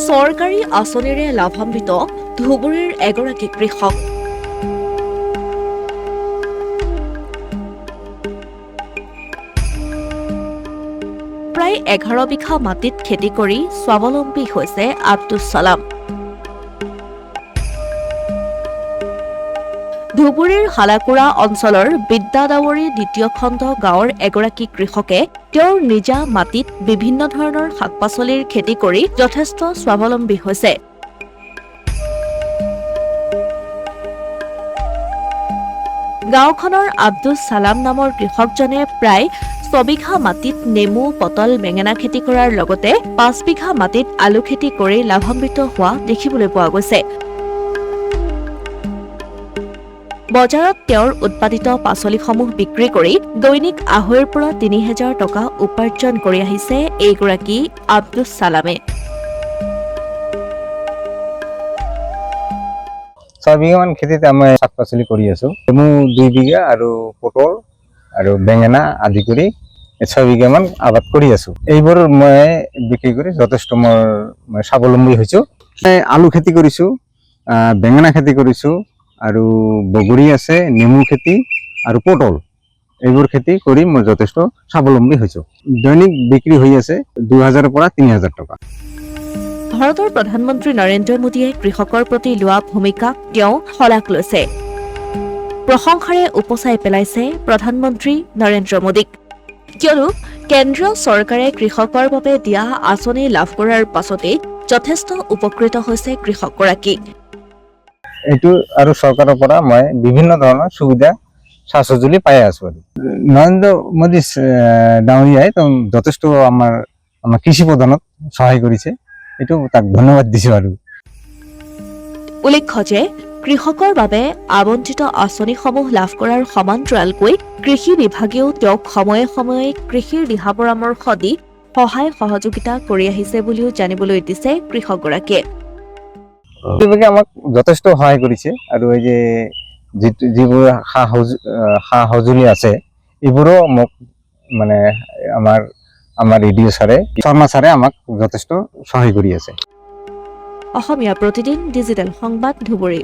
চৰকাৰী আঁচনিৰে লাভান্বিত ধুবুৰীৰ এগৰাকী কৃষক। প্ৰায় 11 বিঘা মাটিত খেতি কৰি স্বাৱলম্বী হৈছে আব্দুছ ছালাম। ধুবুৰীৰ হালাকুৰা অঞ্চলৰ বিদ্যাদাৱৰী দ্বিতীয় খণ্ড গাঁৱৰ এগৰাকী কৃষকে তেওঁৰ নিজা মাটিত বিভিন্ন ধৰণৰ শাক-পাচলিৰ খেতি কৰি যথেষ্ট স্বাৱলম্বী হৈছে। গাঁওখনৰ আব্দুছ ছালাম নামৰ কৃষকজনে প্ৰায় 6 বিঘা মাটিত নেমু, পটল, বেঙেনা খেতি কৰাৰ লগতে 5 বিঘা মাটিত আলু খেতি কৰি লাভান্বিত হোৱা দেখিবলৈ পোৱা গৈছে। বজাৰত তেওঁৰ উৎপাদিত পাচলিসমূহ বিক্ৰী কৰি দৈনিক 2,500 পৰা 3,000 টকা উপাৰ্জন কৰি আহিছে এইগৰাকী আব্দুছ ছালামে। 6 বিঘামান খেতিত মই শাক পাচলি কৰি আছো। নেমু 2 বিঘা আৰু পটল আৰু বেঙেনা আদি কৰি 6 বিঘামান আবাদ কৰি আছো। এইবোৰ মই বিক্ৰী কৰি যথেষ্ট মই স্বাৱলম্বী হৈছো। আলু খেতি কৰিছো, বেঙেনা খেতি কৰিছো আৰু বগৰী আছে, নেমু খেতি আৰু পটল, এইবোৰ খেতি কৰি মই যথেষ্ট স্বাৱলম্বী হৈছো। দৈনিক বিক্ৰী হৈ আছে 2,000 পৰা 3,000 টকা। ভাৰতৰ প্ৰধানমন্ত্ৰী নৰেন্দ্ৰ মোদীয়ে কৃষকৰ প্ৰতি লোৱা ভূমিকাক তেওঁ শলাগ লৈছে। প্ৰশংসাৰে উপচাই পেলাইছে প্ৰধানমন্ত্ৰী নৰেন্দ্ৰ মোদীক, কিয়নো কেন্দ্ৰীয় চৰকাৰে কৃষকৰ বাবে দিয়া আঁচনি লাভ কৰাৰ পাছতেই যথেষ্ট উপকৃত হৈছে কৃষকগৰাকী। এইটো আৰু চৰকাৰৰ পৰা মই বিভিন্ন ধৰণৰ সুবিধা সা-সঁজুলি পাই আছো। আৰু নৰেন্দ্ৰ মোদী ডাঙৰীয়াই যথেষ্ট আমাৰ কৃষি প্ৰদানত সহায় কৰিছে, এইটো তাক ধন্যবাদ দিছো। আৰু উল্লেখ্য যে কৃষকৰ বাবে আবণ্টিত আঁচনিসমূহ লাভ কৰাৰ সমান্তৰালকৈ কৃষি বিভাগেও তেওঁক সময়ে সময়ে কৃষিৰ দিহা পৰামৰ্শ দি সহায় সহযোগিতা কৰি আহিছে বুলিও জানিবলৈ দিছে কৃষকগৰাকীয়ে। বিভাগে আমাক যথেষ্ট সহায় কৰিছে আৰু এই যে যিবোৰ সা সঁজুলি আছে এইবোৰো মোক মানে আমাৰ ৰেডিঅ' ছাৰে, শৰ্মা ছাৰে আমাক যথেষ্ট সহায় কৰি আছে। অসমীয়া প্ৰতিদিন ডিজিটেল সংবাদ ধুবুৰী।